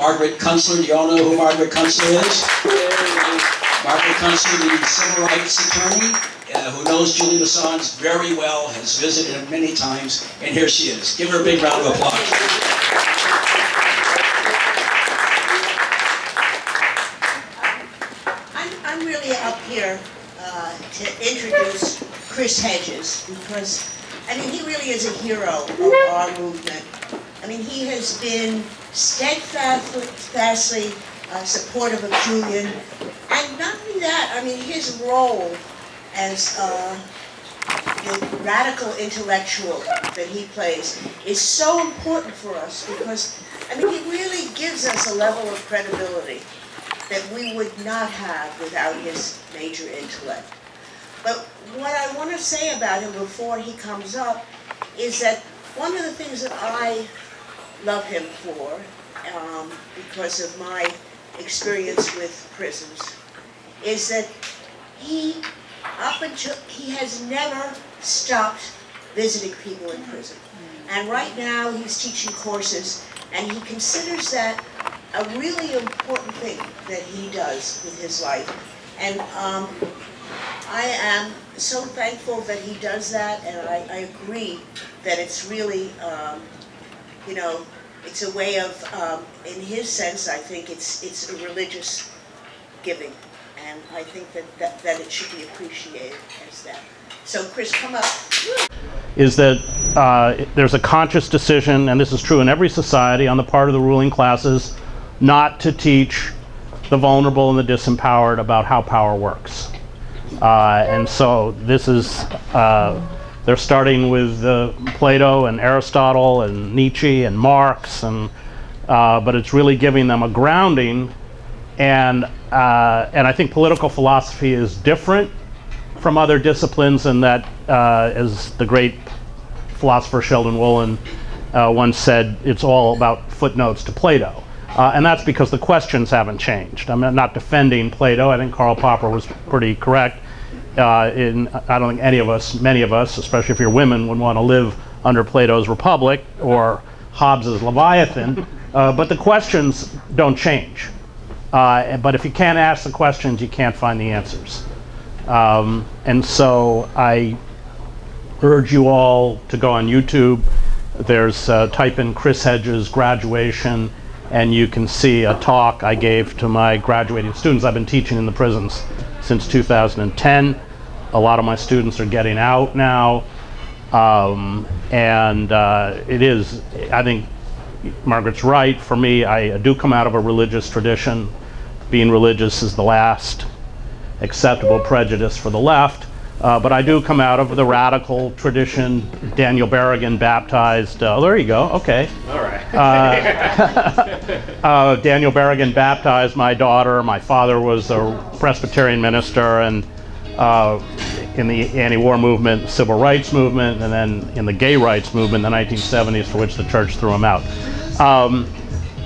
Margaret Kunstler, do you all know who Margaret Kunstler is? Margaret Kunstler, the civil rights attorney, who knows Julian Assange very well, has visited him many times, and here she is. Give her a big round of applause. I'm really up here to introduce Chris Hedges, because, I mean, he really is a hero of our movement. I mean, he has been steadfastly supportive of Julian, and not only that, I mean, his role as the radical intellectual that he plays is so important for us, because, I mean, he really gives us a level of credibility that we would not have without his major intellect. But what I want to say about him before he comes up is that one of the things that I love him for, because of my experience with prisons, is that he has never stopped visiting people in prison. And right now he's teaching courses, and he considers that a really important thing that he does with his life. And I am so thankful that he does that, and I agree that it's really, you know, it's a way of, in his sense, I think it's a religious giving, and I think that it should be appreciated as that. So Chris, come up. Is that there's a conscious decision, and this is true in every society, on the part of the ruling classes, not to teach the vulnerable and the disempowered about how power works. And so this is, they're starting with Plato and Aristotle and Nietzsche and Marx, and but it's really giving them a grounding. And I think political philosophy is different from other disciplines in that, as the great philosopher Sheldon Wolin once said, it's all about footnotes to Plato. And that's because the questions haven't changed. I'm not defending Plato. I think Karl Popper was pretty correct. I don't think many of us, especially if you're women, would want to live under Plato's Republic or Hobbes's Leviathan. But the questions don't change. But if you can't ask the questions, you can't find the answers. And so I urge you all to go on YouTube. There's type in Chris Hedges graduation, and you can see a talk I gave to my graduating students. I've been teaching in the prisons since 2010. A lot of my students are getting out now. It is, I think Margaret's right. For me, I do come out of a religious tradition. Being religious is the last acceptable prejudice for the left. But I do come out of the radical tradition. Daniel Berrigan baptized, there you go, okay. All right. Daniel Berrigan baptized my daughter. My father was a Presbyterian minister, and in the anti-war movement, civil rights movement, and then in the gay rights movement in the 1970s, for which the church threw him out.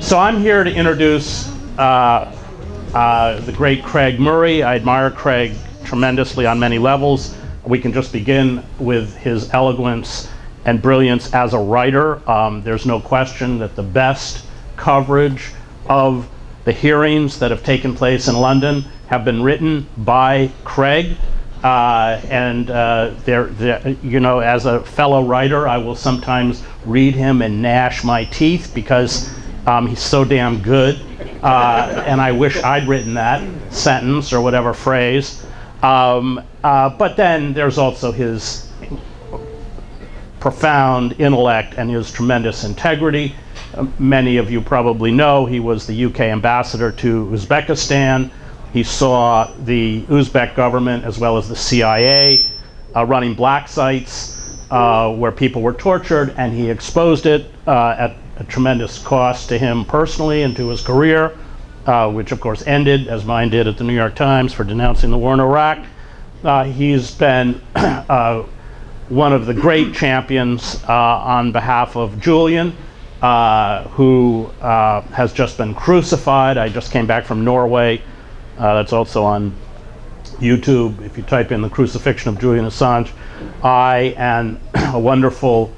So I'm here to introduce the great Craig Murray. I admire Craig tremendously on many levels. We can just begin with his eloquence and brilliance as a writer. There's no question that the best coverage of the hearings that have taken place in London have been written by Craig. You know, as a fellow writer, I will sometimes read him and gnash my teeth because he's so damn good. And I wish I'd written that sentence or whatever phrase. But then there's also his profound intellect and his tremendous integrity. Many of you probably know he was the UK ambassador to Uzbekistan. He saw the Uzbek government as well as the CIA running black sites where people were tortured, and he exposed it at a tremendous cost to him personally and to his career, which of course ended, as mine did, at the New York Times for denouncing the war in Iraq. He's been one of the great champions on behalf of Julian, who has just been crucified. I just came back from Norway. That's also on YouTube. If you type in the crucifixion of Julian Assange, I and a wonderful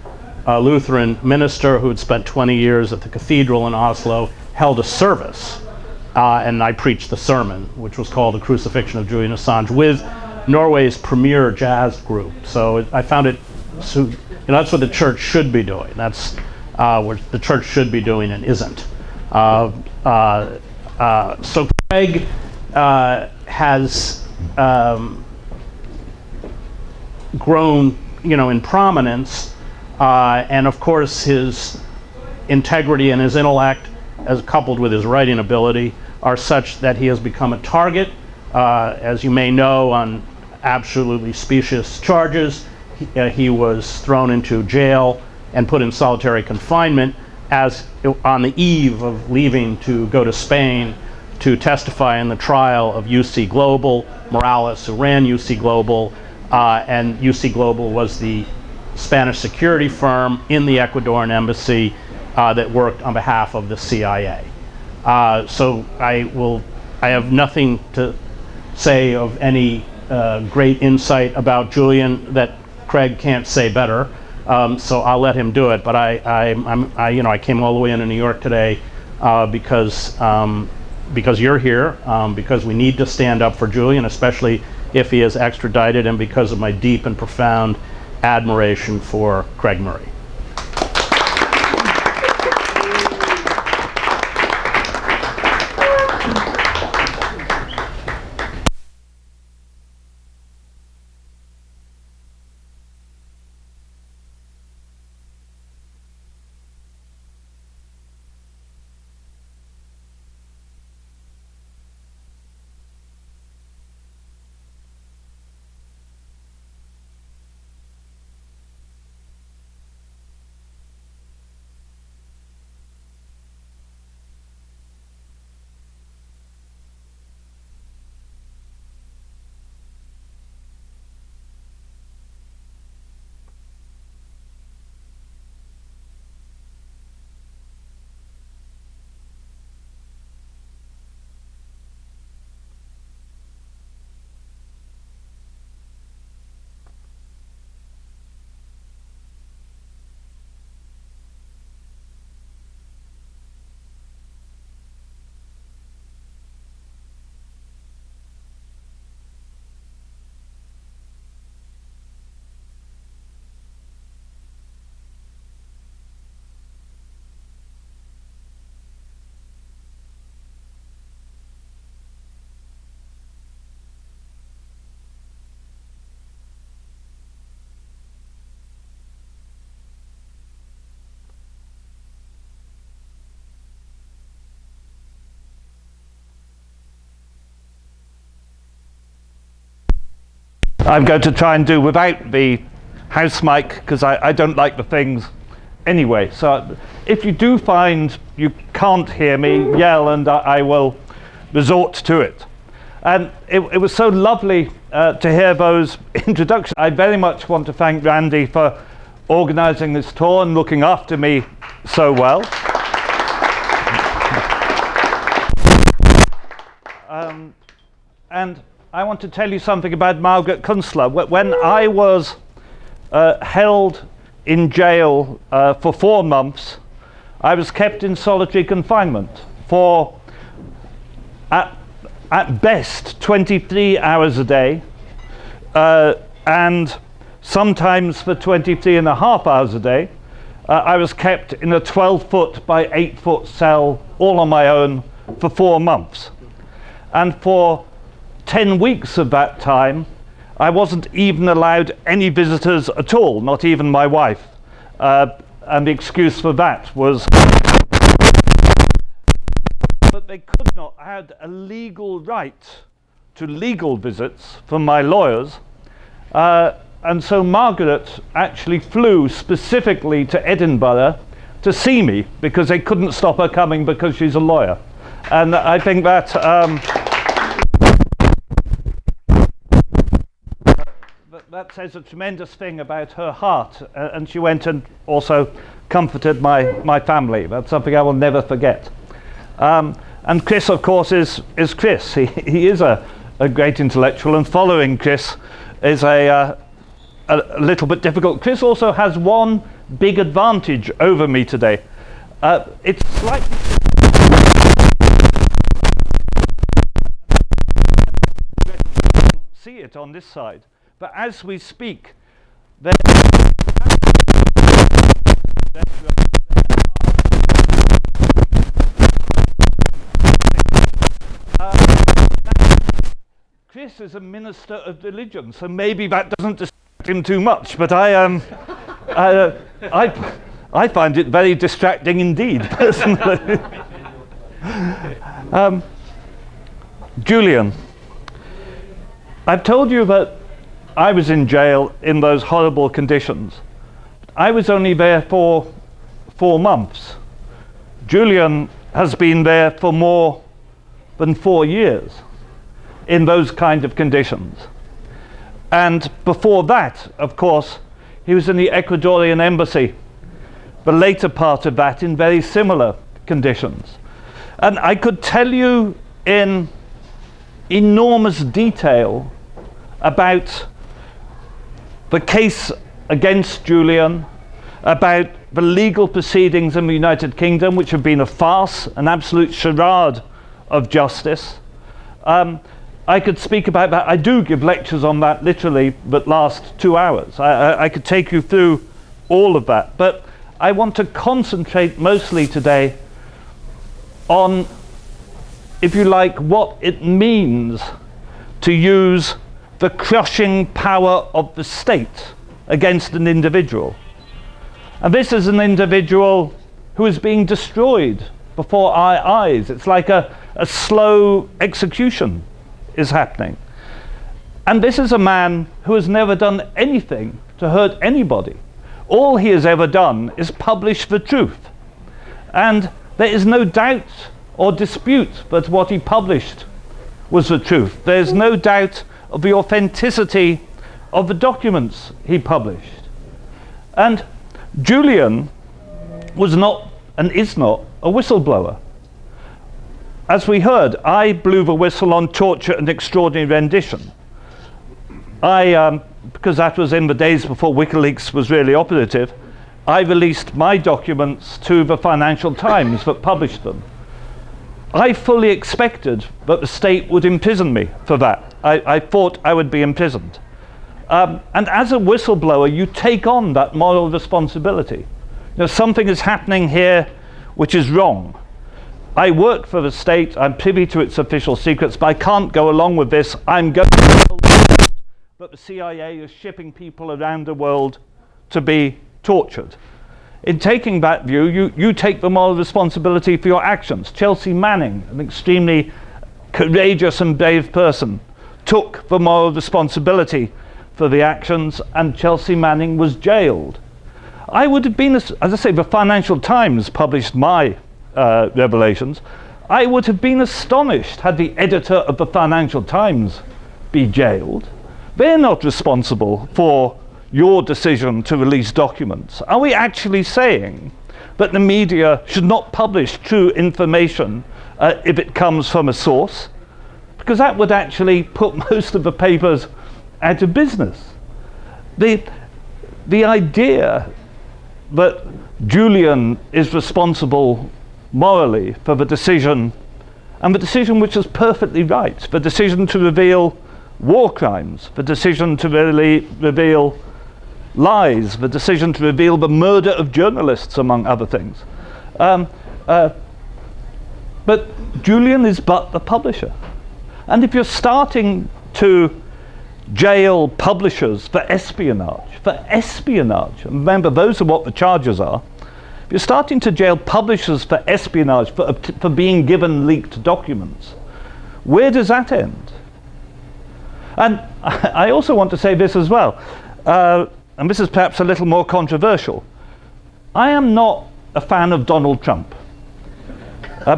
Lutheran minister who had spent 20 years at the cathedral in Oslo held a service, and I preached the sermon, which was called The Crucifixion of Julian Assange, with Norway's premier jazz group. So I found it, so, that's what the church should be doing. That's what the church should be doing and isn't. So Craig has grown, in prominence, and of course his integrity and his intellect, as coupled with his writing ability, are such that he has become a target, as you may know, on absolutely specious charges. He was thrown into jail and put in solitary confinement as on the eve of leaving to go to Spain to testify in the trial of UC Global, Morales, who ran UC Global, and UC Global was the Spanish security firm in the Ecuadorian embassy that worked on behalf of the CIA. So I have nothing to say of any great insight about Julian that Craig can't say better. So I'll let him do it. But I came all the way into New York today because you're here, because we need to stand up for Julian, especially if he is extradited, and because of my deep and profound admiration for Craig Murray. I'm going to try and do without the house mic because I don't like the things anyway. So if you do find you can't hear me, yell and I will resort to it. And it was so lovely to hear those introductions. I very much want to thank Randy for organising this tour and looking after me so well. And I want to tell you something about Margaret Kunstler. When I was held in jail for 4 months, I was kept in solitary confinement for, at best, 23 hours a day, and sometimes for 23 and a half hours a day. I was kept in a 12-foot by 8-foot cell, all on my own, for 4 months. And for 10 weeks of that time, I wasn't even allowed any visitors at all, not even my wife. And the excuse for that was that they could not. I had a legal right to legal visits from my lawyers. And so Margaret actually flew specifically to Edinburgh to see me because they couldn't stop her coming because she's a lawyer. And I think that that says a tremendous thing about her heart, and she went and also comforted my family. That's something I will never forget. And Chris, of course, is Chris. He is a great intellectual, and following Chris is a little bit difficult. Chris also has one big advantage over me today. It's slightly it on this side. But as we speak, there Chris is a minister of religion, so maybe that doesn't distract him too much, but I find it very distracting indeed, personally. Julian, I've told you that I was in jail in those horrible conditions. I was only there for 4 months. Julian has been there for more than 4 years in those kind of conditions. And before that, of course, he was in the Ecuadorian embassy, the later part of that in very similar conditions. And I could tell you in enormous detail about the case against Julian, about the legal proceedings in the United Kingdom, which have been a farce, an absolute charade of justice. I could speak about that. I do give lectures on that literally that last 2 hours. I could take you through all of that. But I want to concentrate mostly today on, if you like, what it means to use the crushing power of the state against an individual. And this is an individual who is being destroyed before our eyes. It's like a slow execution is happening. And this is a man who has never done anything to hurt anybody. All he has ever done is publish the truth. And there is no doubt or dispute that what he published was the truth. There's no doubt of the authenticity of the documents he published. And Julian was not and is not a whistleblower. As we heard, I blew the whistle on torture and extraordinary rendition. Because that was in the days before WikiLeaks was really operative, I released my documents to the Financial Times that published them. I fully expected that the state would imprison me for that. I thought I would be imprisoned. And as a whistleblower, you take on that moral responsibility. You know, something is happening here which is wrong. I work for the state, I'm privy to its official secrets, but I can't go along with this. I'm going to tell the world that the CIA is shipping people around the world to be tortured. In taking that view, you take the moral responsibility for your actions. Chelsea Manning, an extremely courageous and brave person, took the moral responsibility for the actions, and Chelsea Manning was jailed. I would have been, as I say, the Financial Times published my revelations. I would have been astonished had the editor of the Financial Times be jailed. They're not responsible for your decision to release documents. Are we actually saying that the media should not publish true information if it comes from a source? Because that would actually put most of the papers out of business. The idea that Julian is responsible morally for the decision, and the decision which was perfectly right, the decision to reveal war crimes, the decision to really reveal lies, the decision to reveal the murder of journalists, among other things. But Julian is but the publisher. And if you're starting to jail publishers for espionage, remember those are what the charges are, if you're starting to jail publishers for espionage, for being given leaked documents, where does that end? And I also want to say this as well, and this is perhaps a little more controversial. I am not a fan of Donald Trump.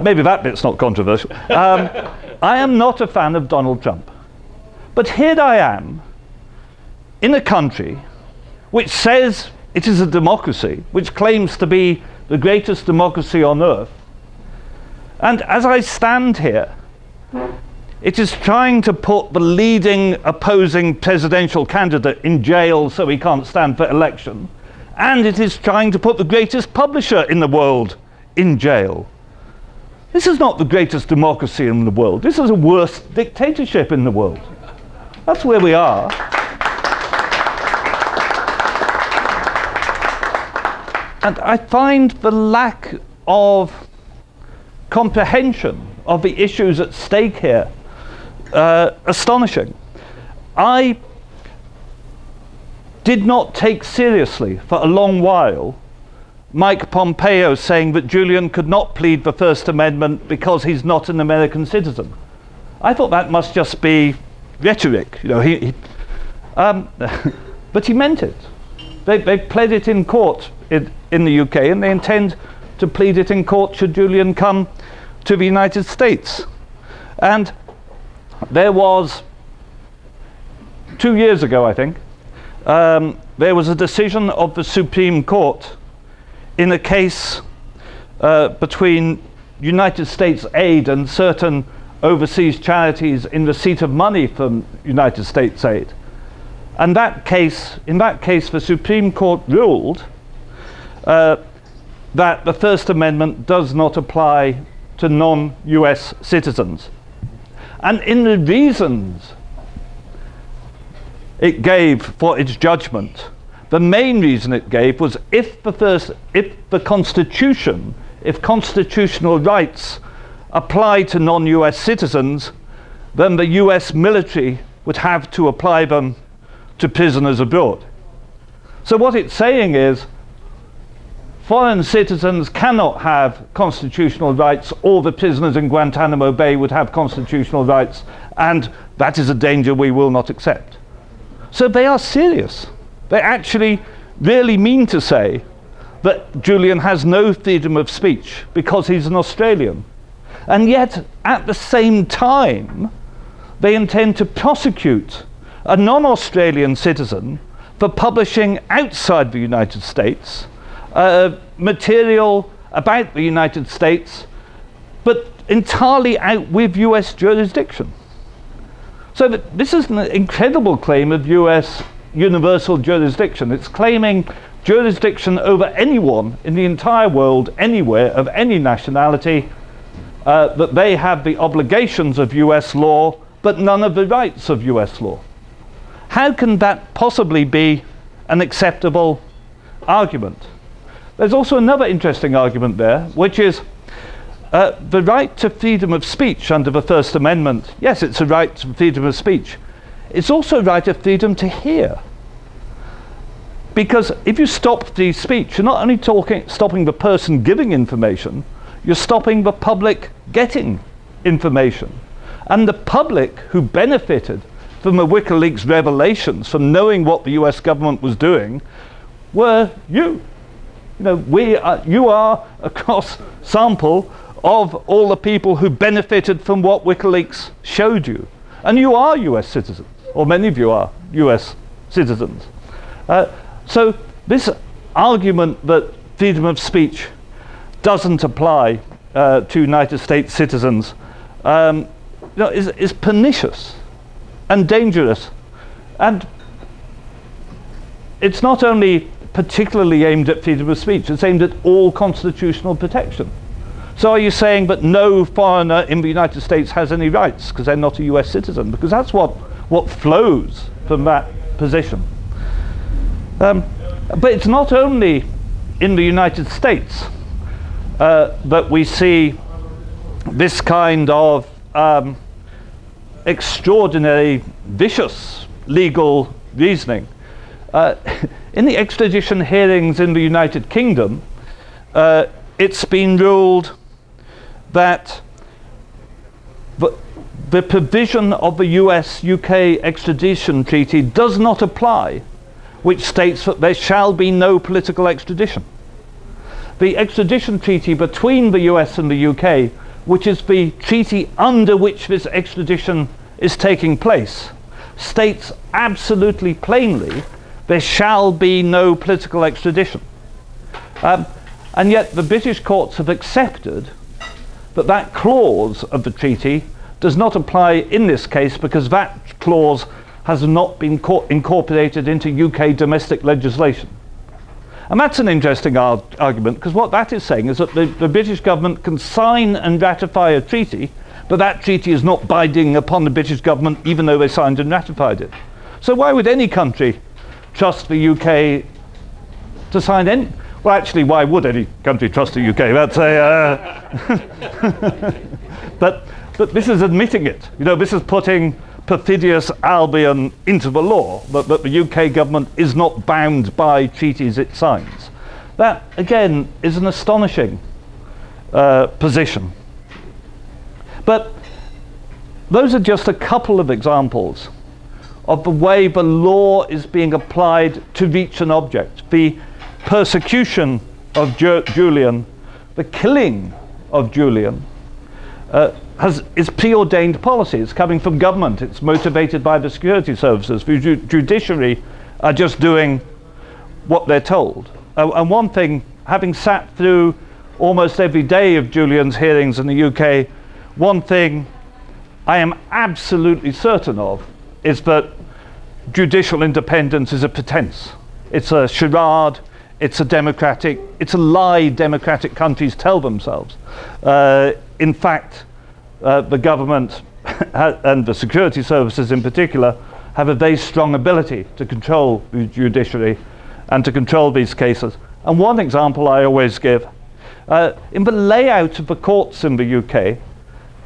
Maybe that bit's not controversial. I am not a fan of Donald Trump. But here I am, in a country which says it is a democracy, which claims to be the greatest democracy on earth. And as I stand here, it is trying to put the leading opposing presidential candidate in jail so he can't stand for election. And it is trying to put the greatest publisher in the world in jail. This is not the greatest democracy in the world. This is the worst dictatorship in the world. That's where we are. And I find the lack of comprehension of the issues at stake here astonishing. I did not take seriously for a long while Mike Pompeo saying that Julian could not plead the First Amendment because he's not an American citizen. I thought that must just be rhetoric, you know. But he meant it. They pled it in court in the UK, and they intend to plead it in court should Julian come to the United States. And there was, 2 years ago, I think, there was a decision of the Supreme Court in a case between United States aid and certain overseas charities in receipt of money from United States aid. And in that case, the Supreme Court ruled that the First Amendment does not apply to non-US citizens. And in the reasons it gave for its judgment, the main reason it gave was if constitutional rights apply to non-US citizens, then the US military would have to apply them to prisoners abroad. So what it's saying is foreign citizens cannot have constitutional rights, or the prisoners in Guantanamo Bay would have constitutional rights, and that is a danger we will not accept. So they are serious. They actually really mean to say that Julian has no freedom of speech because he's an Australian. And yet, at the same time, they intend to prosecute a non-Australian citizen for publishing outside the United States material about the United States, but entirely out with US jurisdiction. So this is an incredible claim of US universal jurisdiction. It's claiming jurisdiction over anyone in the entire world, anywhere, of any nationality, that they have the obligations of US law, but none of the rights of US law. How can that possibly be an acceptable argument? There's also another interesting argument there, which is the right to freedom of speech under the First Amendment. Yes, it's a right to freedom of speech. It's also a right of freedom to hear. Because if you stop free speech, you're not only stopping the person giving information, you're stopping the public getting information. And the public who benefited from the WikiLeaks revelations, from knowing what the US government was doing, were you. You know, you are a cross sample of all the people who benefited from what WikiLeaks showed you. And you are US citizens, or many of you are US citizens. So this argument that freedom of speech doesn't apply to United States citizens is pernicious and dangerous. And it's not only particularly aimed at freedom of speech, it's aimed at all constitutional protection. So are you saying that no foreigner in the United States has any rights because they're not a US citizen? Because that's what flows from that position. But it's not only in the United States that we see this kind of extraordinary, vicious legal reasoning. In the extradition hearings in the United Kingdom, it's been ruled that the provision of the US-UK extradition treaty does not apply, which states that there shall be no political extradition. The extradition treaty between the US and the UK, which is the treaty under which this extradition is taking place, states absolutely plainly there shall be no political extradition. And yet the British courts have accepted that that clause of the treaty does not apply in this case because that clause has not been incorporated into UK domestic legislation. And that's an interesting argument, because what that is saying is that the British government can sign and ratify a treaty but that treaty is not binding upon the British government even though they signed and ratified it. So why would any country trust the UK to sign any? Well, actually, why would any country trust the UK? That's but this is admitting it. You know, this is putting perfidious Albion into the law, that the UK government is not bound by treaties it signs. That, again, is an astonishing position. But those are just a couple of examples of the way the law is being applied to reach an object. The persecution of Julian, the killing of Julian, is preordained policy. It's coming from government. It's motivated by the security services. The judiciary are just doing what they're told. And one thing, having sat through almost every day of Julian's hearings in the UK, one thing I am absolutely certain of is that judicial independence is a pretense. It's a charade. It's a lie democratic countries tell themselves. In fact, the government and the security services in particular have a very strong ability to control the judiciary and to control these cases. And one example I always give, in the layout of the courts in the UK,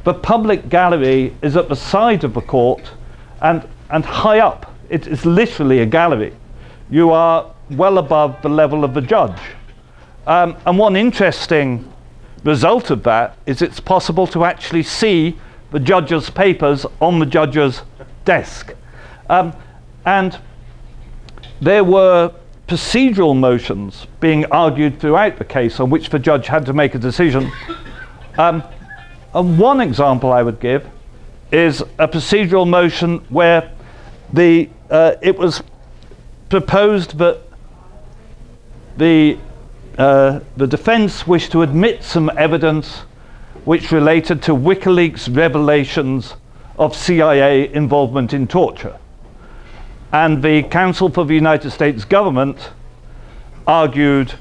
the public gallery is at the side of the court and high up. It is literally a gallery. You are well above the level of the judge. And one interesting result of that is it's possible to actually see the judge's papers on the judge's desk. And there were procedural motions being argued throughout the case on which the judge had to make a decision. And one example I would give is a procedural motion where it was proposed that the defense wished to admit some evidence which related to WikiLeaks revelations of CIA involvement in torture. And the counsel for the United States government argued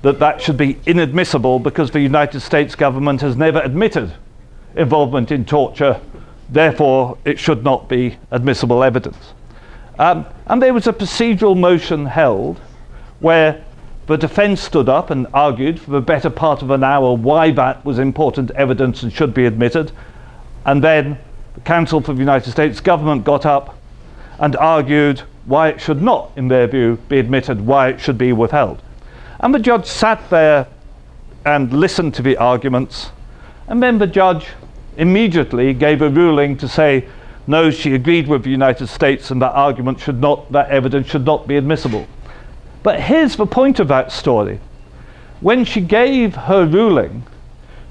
that that should be inadmissible because the United States government has never admitted involvement in torture, therefore it should not be admissible evidence. And there was a procedural motion held where the defense stood up and argued for the better part of an hour why that was important evidence and should be admitted. And then the counsel for the United States government got up and argued why it should not, in their view, be admitted, why it should be withheld. And the judge sat there and listened to the arguments, and then the judge immediately gave a ruling to say, no, she agreed with the United States and that argument should not, that evidence should not be admissible. But here's the point of that story. When she gave her ruling,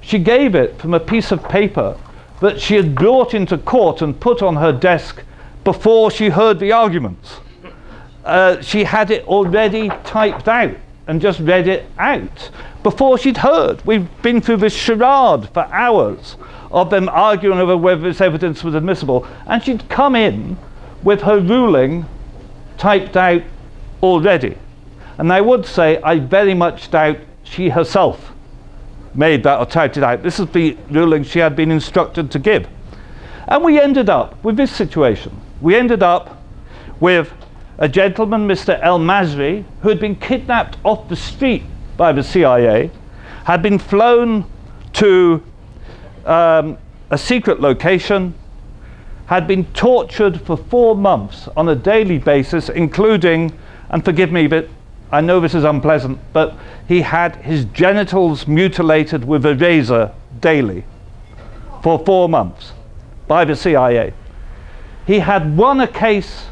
she gave it from a piece of paper that she had brought into court and put on her desk before she heard the arguments. She had it already typed out and just read it out before she'd heard. We've been through this charade for hours of them arguing over whether this evidence was admissible, and she'd come in with her ruling typed out already. And I would say I very much doubt she herself made that or typed it out. This is the ruling she had been instructed to give. And we ended up with this situation. We ended up with a gentleman, Mr. El Masri, who had been kidnapped off the street by the CIA, had been flown to a secret location, had been tortured for 4 months on a daily basis, including, and forgive me, but I know this is unpleasant, but he had his genitals mutilated with a razor daily for 4 months by the CIA. He had won a case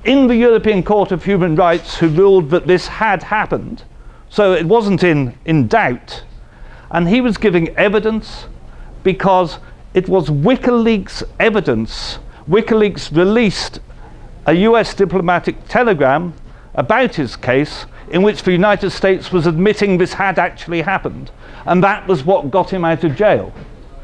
in the European Court of Human Rights who ruled that this had happened, so it wasn't in doubt. And he was giving evidence because it was WikiLeaks evidence. WikiLeaks released a US diplomatic telegram about his case in which the United States was admitting this had actually happened. And that was what got him out of jail.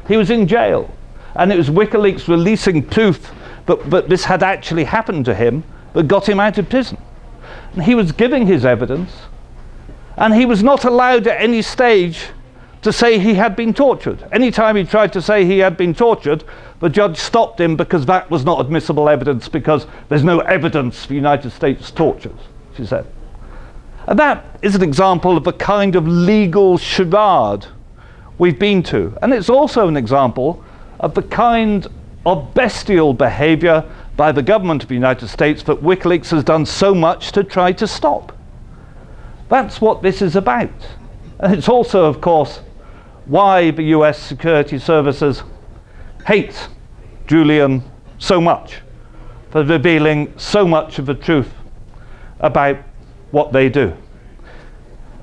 He was in jail. And it was WikiLeaks releasing proof that this had actually happened to him that got him out of prison. And he was giving his evidence, and he was not allowed at any stage to say he had been tortured. Anytime he tried to say he had been tortured, the judge stopped him because that was not admissible evidence, because there's no evidence for United States tortures, she said. And that is an example of the kind of legal charade we've been to. And it's also an example of the kind of bestial behavior by the government of the United States that WikiLeaks has done so much to try to stop. That's what this is about. And it's also, of course, why the US security services hate Julian so much for revealing so much of the truth about what they do.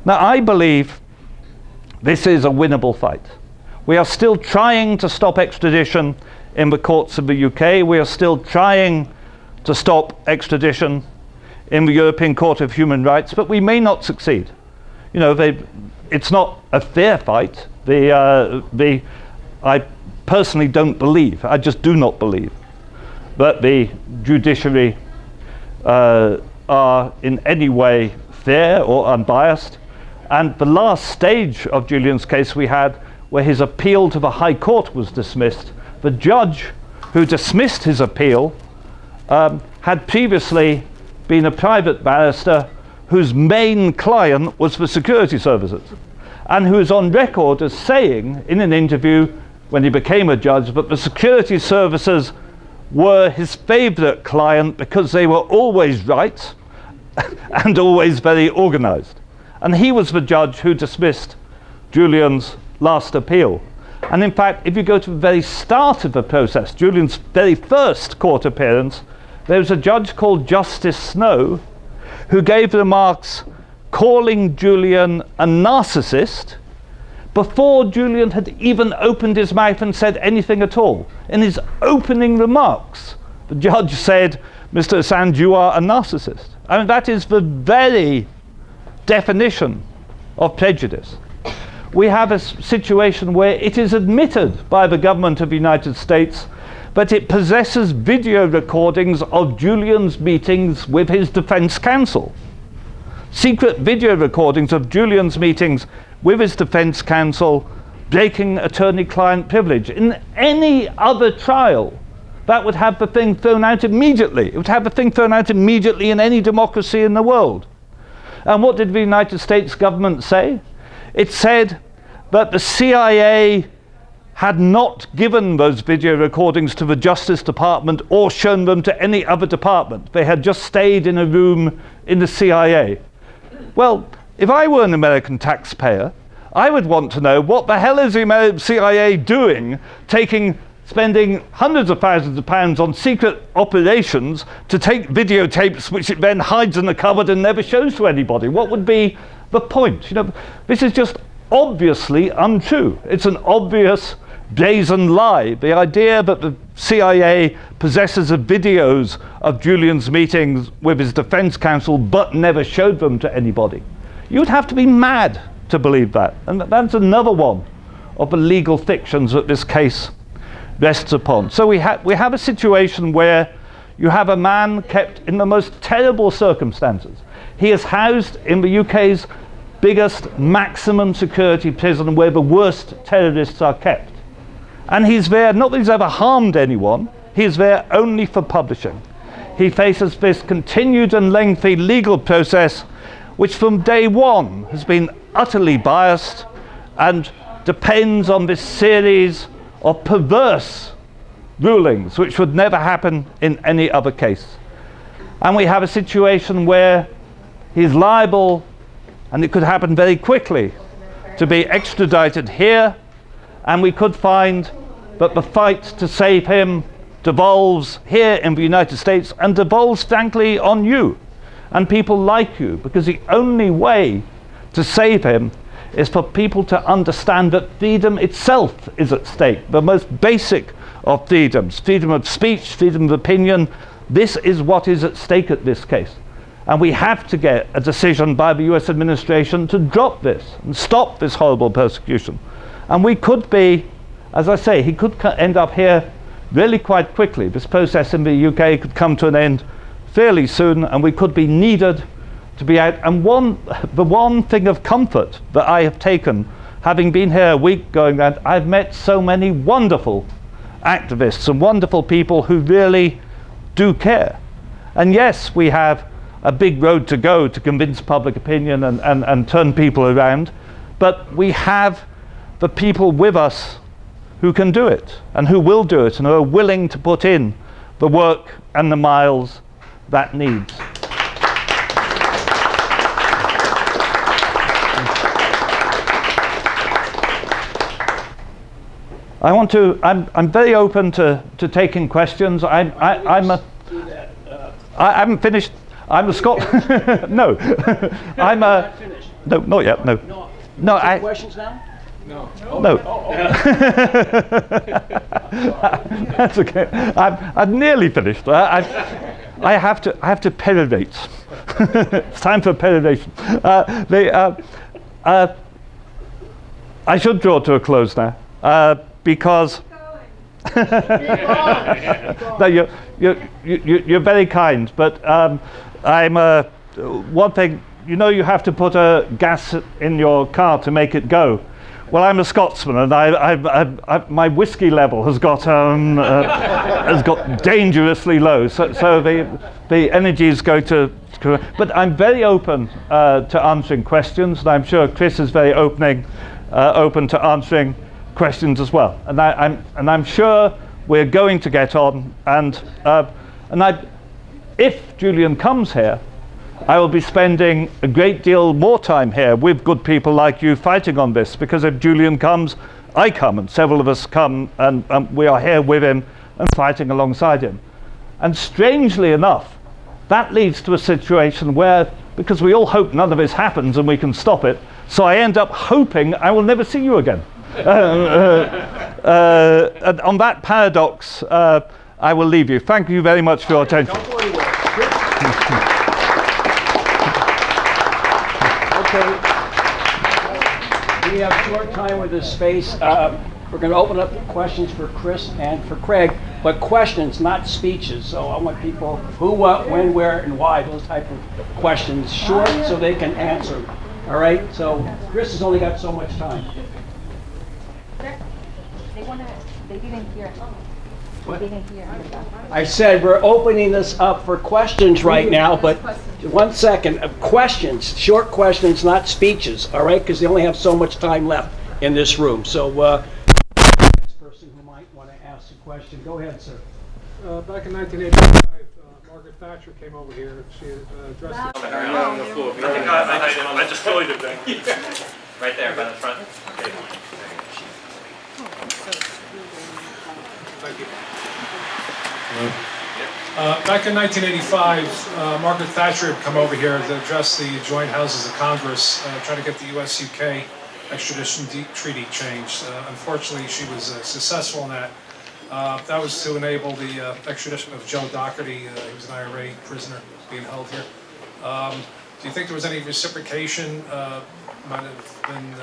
Now, I believe this is a winnable fight. We are still trying to stop extradition in the courts of the UK. We are still trying to stop extradition in the European Court of Human Rights, but we may not succeed. You know, it's not a fair fight. I personally don't believe, I just do not believe, that the judiciary are in any way fair or unbiased. And the last stage of Julian's case we had, where his appeal to the High Court was dismissed, the judge who dismissed his appeal had previously been a private barrister whose main client was the security services, and who is on record as saying in an interview when he became a judge that the security services were his favorite client because they were always right and always very organized. And he was the judge who dismissed Julian's last appeal. And in fact, if you go to the very start of the process, Julian's very first court appearance, there was a judge called Justice Snow who gave remarks calling Julian a narcissist before Julian had even opened his mouth and said anything at all. In his opening remarks, the judge said, "Mr. Assange, you are a narcissist." I mean, that is the very definition of prejudice. We have a situation where it is admitted by the government of the United States that it possesses video recordings of Julian's meetings with his defense counsel. Secret video recordings of Julian's meetings with his defense counsel, breaking attorney-client privilege. In any other trial, that would have the thing thrown out immediately. It would have the thing thrown out immediately in any democracy in the world. And what did the United States government say? It said that the CIA had not given those video recordings to the Justice Department or shown them to any other department. They had just stayed in a room in the CIA. Well, if I were an American taxpayer, I would want to know what the hell is the CIA doing, spending hundreds of thousands of pounds on secret operations to take videotapes which it then hides in a cupboard and never shows to anybody. What would be the point? You know, this is just obviously untrue. It's an obvious brazen lie. The idea that the CIA possesses the videos of Julian's meetings with his defense counsel but never showed them to anybody. You'd have to be mad to believe that. And that's another one of the legal fictions that this case rests upon. So we have a situation where you have a man kept in the most terrible circumstances. He is housed in the UK's biggest maximum security prison where the worst terrorists are kept. And he's there, not that he's ever harmed anyone, he's there only for publishing. He faces this continued and lengthy legal process which from day one has been utterly biased and depends on this series of perverse rulings which would never happen in any other case. And we have a situation where he's liable, and it could happen very quickly, to be extradited here, and we could find that the fight to save him devolves here in the United States and devolves frankly on you and people like you, because the only way to save him is for people to understand that freedom itself is at stake, the most basic of freedoms, freedom of speech, freedom of opinion. This is what is at stake at this case. And we have to get a decision by the US administration to drop this and stop this horrible persecution. And we could be, as I say, he could end up here really quite quickly. This process in the UK could come to an end fairly soon, and we could be needed to be out. And the one thing of comfort that I have taken, having been here a week going that, I've met so many wonderful activists and wonderful people who really do care. And yes, we have a big road to go to convince public opinion and turn people around, but we have the people with us who can do it and who will do it and who are willing to put in the work and the miles that needs. I'm very open to taking questions. I haven't finished. I'm a Scot. No. I'm a. No, not yet. No. No. Questions now? No. No. That's okay. I'm nearly finished. I have to perorate. It's time for peroration. I should draw to a close now. Because no, you're very kind, but I'm one thing. You know, you have to put a gas in your car to make it go. Well, I'm a Scotsman, and my whiskey level has got dangerously low. So the energy is going to. But I'm very open to answering questions, and I'm sure Chris is very open to answering questions as well, and I'm sure we're going to get on. If Julian comes here, I will be spending a great deal more time here with good people like you fighting on this, because if Julian comes, I come, and several of us come, and we are here with him and fighting alongside him. And strangely enough, that leads to a situation where, because we all hope none of this happens and we can stop it, so I end up hoping I will never see you again. And on that paradox, I will leave you. Thank you very much for your attention. Okay. We have a short time with this space. We're going to open up questions for Chris and for Craig, but questions, not speeches. So I want people who, what, when, where, and why, those type of questions, short so they can answer. All right? So Chris has only got so much time. They didn't hear. What? They didn't hear. I said we're opening this up for questions right now, but 1 second. Questions, short questions, not speeches, all right? Because they only have so much time left in this room. So, next person who might want to ask a question, go ahead, sir. Back in 1985, Margaret Thatcher came over here. She addressed it. I just totally did that. Right there by the front. Okay. Thank you. Back in 1985, Margaret Thatcher had come over here to address the joint houses of Congress, trying to get the U.S.-UK extradition treaty changed. Unfortunately, she was successful in that. That was to enable the extradition of Joe Doherty. He was an IRA prisoner being held here. Do you think there was any reciprocation might have been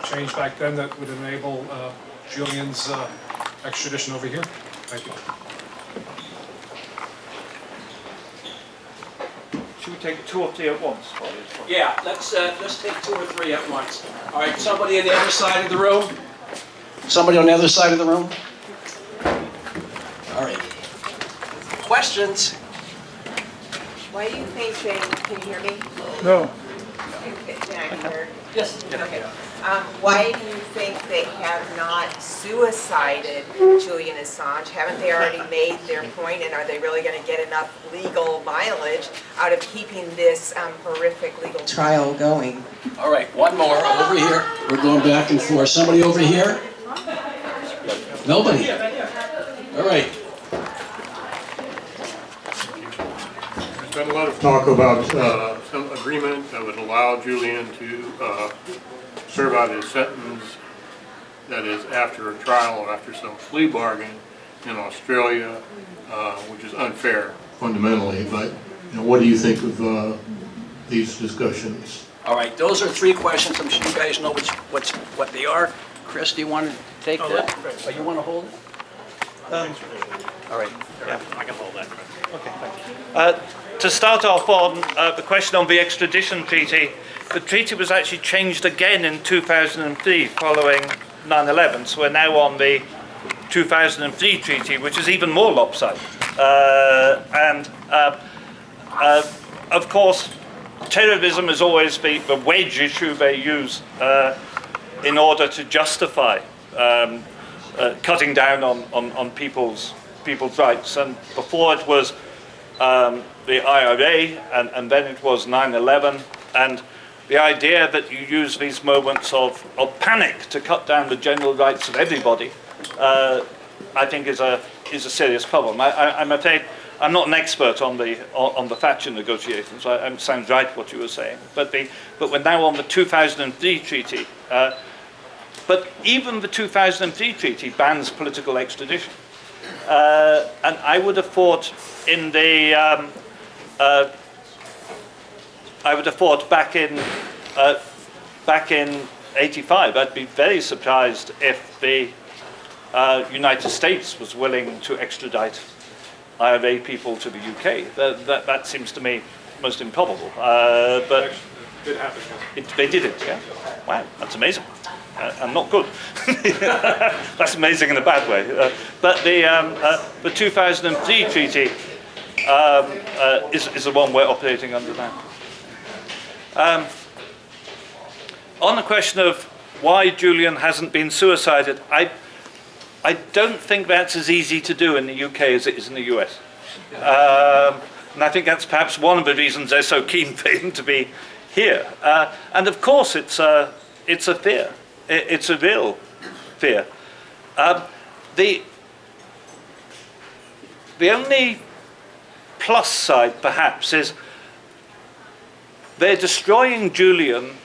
changed back then that would enable Julian's extradition over here? Thank you. Should we take 2 or 3 at once? Yeah, let's take 2 or 3 at once. All right, somebody on the other side of the room? Somebody on the other side of the room? All right. Questions? Why do you think can you hear me? No. Can I be heard? Yes. Okay. Why do you think they have not suicided Julian Assange? Haven't they already made their point, and are they really going to get enough legal mileage out of keeping this horrific legal trial going? All right, one more over here. We're going back and forth. Somebody over here? Nobody. All right. There's been a lot of talk about some agreement that would allow Julian to serve out his sentence, that is after a trial or after some plea bargain in Australia, which is unfair fundamentally. But what do you think of these discussions? All right, those are 3 questions. I'm sure you guys know what they are. Chris, do you want to take that? Or you want to hold it? All right. Yeah, I can hold that. Okay, thank you. To start off on the question on the extradition treaty, the treaty was actually changed again in 2003 following 9/11. So we're now on the 2003 treaty, which is even more lopsided. Of course, terrorism is always the wedge issue they use in order to justify cutting down on people's rights. And before it was the IRA, and then it was 9/11, and the idea that you use these moments of panic to cut down the general rights of everybody, I think is a serious problem. I'm afraid I'm not an expert on the Thatcher negotiations. It sounds right what you were saying, but we're now on the 2003 treaty. But even the 2003 treaty bans political extradition, and I would have thought back in '85, I'd be very surprised if the United States was willing to extradite IRA people to the UK. That seems to me most improbable. But Did happen. they did it, yeah? Wow, that's amazing. And not good. That's amazing in a bad way. But the 2003 treaty is the one we're operating under now. On the question of why Julian hasn't been suicided, I don't think that's as easy to do in the UK as it is in the US. And I think that's perhaps one of the reasons they're so keen for him to be here. And of course it's a fear. It's a real fear. The only plus side perhaps is they're destroying Julian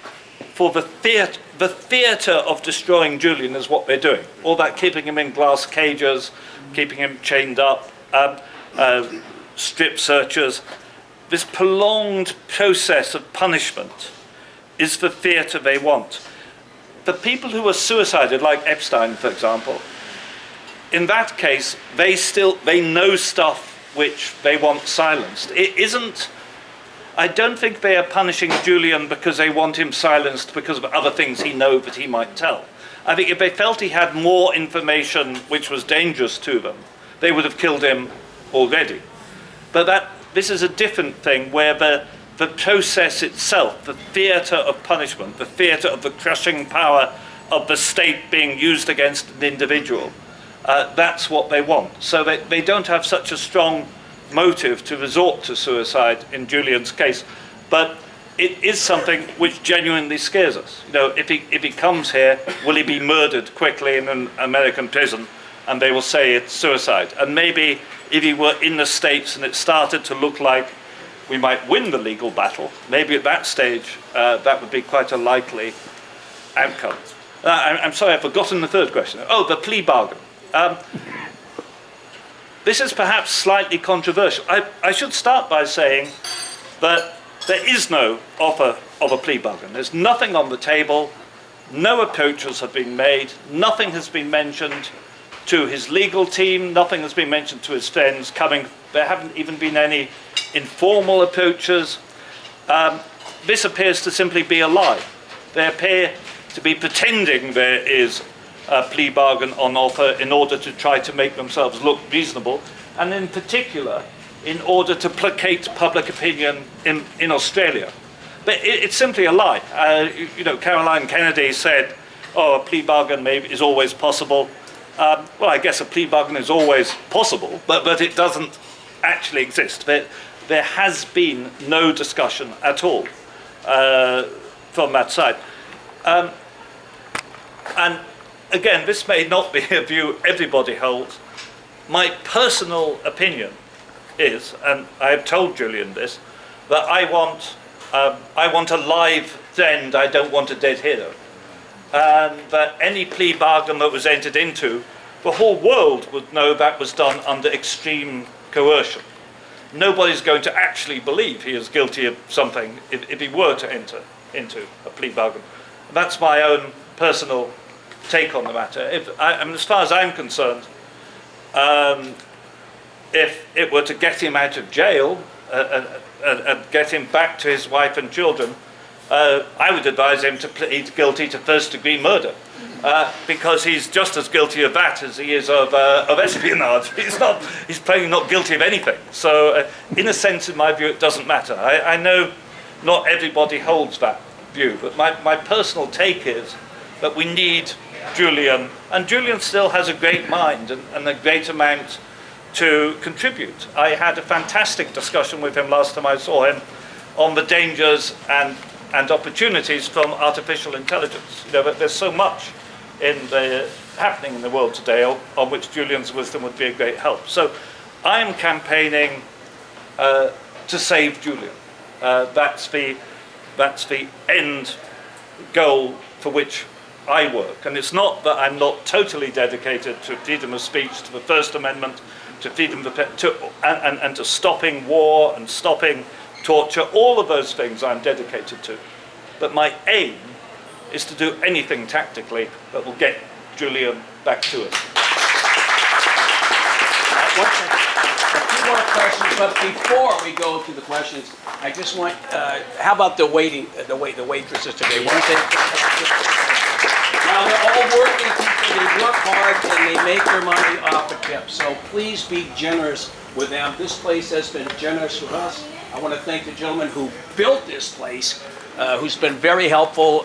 for the theatre of destroying Julian is what they're doing. All that keeping him in glass cages, keeping him chained up, strip searches. This prolonged process of punishment is the theatre they want. The people who were suicided, like Epstein, for example, in that case, they know stuff which they want silenced. It isn't. I don't think they are punishing Julian because they want him silenced because of other things he knows that he might tell. I think if they felt he had more information which was dangerous to them, they would have killed him already. But this is a different thing where the process itself, the theatre of punishment, the theatre of the crushing power of the state being used against an individual, that's what they want. So they don't have such a strong motive to resort to suicide in Julian's case, but it is something which genuinely scares us. You know, if he comes here, will he be murdered quickly in an American prison, and they will say it's suicide? And maybe if he were in the States and it started to look like we might win the legal battle, maybe at that stage that would be quite a likely outcome. I'm sorry, I've forgotten the third question. Oh, the plea bargain. This is perhaps slightly controversial. I should start by saying that there is no offer of a plea bargain. There's nothing on the table, no approaches have been made, nothing has been mentioned to his legal team, nothing has been mentioned to his friends coming. There haven't even been any informal approaches. This appears to simply be a lie. They appear to be pretending there is a plea bargain on offer in order to try to make themselves look reasonable, and in particular in order to placate public opinion in Australia. But it's simply a lie. Caroline Kennedy said, a plea bargain maybe is always possible. Well, I guess a plea bargain is always possible, but it doesn't actually exist. There has been no discussion at all from that side. And again, this may not be a view everybody holds. My personal opinion is, and I have told Julian this, that I want a live friend, I don't want a dead hero. And that any plea bargain that was entered into, the whole world would know that was done under extreme coercion. Nobody's going to actually believe he is guilty of something if he were to enter into a plea bargain. That's my own personal take on the matter. As far as I'm concerned, if it were to get him out of jail and get him back to his wife and children, I would advise him to plead guilty to first-degree murder, because he's just as guilty of that as he is of espionage. He's plainly not guilty of anything. So, in a sense, in my view, it doesn't matter. I know not everybody holds that view, but my personal take is that we need Julian, and Julian still has a great mind and a great amount to contribute. I had a fantastic discussion with him last time I saw him on the dangers and opportunities from artificial intelligence. You know, but there's so much happening in the world today on which Julian's wisdom would be a great help. So I'm campaigning to save Julian. That's the end goal for which I work. And it's not that I'm not totally dedicated to freedom of speech, to the First Amendment, to freedom of and to stopping war and stopping torture. All of those things I'm dedicated to. But my aim is to do anything tactically that will get Julian back to us. A few more questions, but before we go to the questions, I just want, how about the waitresses today? Weren't they? Now, they're all working people, they work hard, and they make their money off the tip. So please be generous with them. This place has been generous with us. I want to thank the gentleman who built this place, who's been very helpful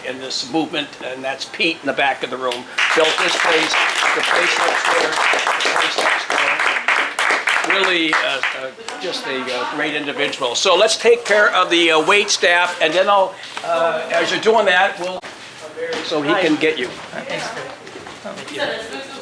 in this movement, and that's Pete in the back of the room. Built this place, the place upstairs, the place next door. Really just a great individual. So let's take care of the wait staff, and then I'll, as you're doing that, so he can get you.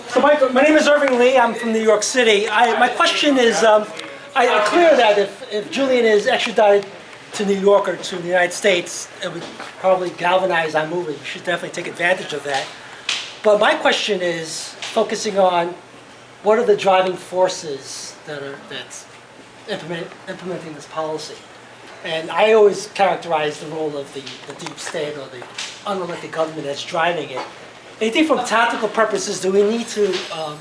So my name is Irving Lee. I'm from New York City. My question is, clear that if Julian is extradited to New York or to the United States, it would probably galvanize our movement. We should definitely take advantage of that. But my question is focusing on what are the driving forces that's implementing this policy. And I always characterize the role of the deep state or the unelected government as driving it. And I think from tactical purposes, do we need to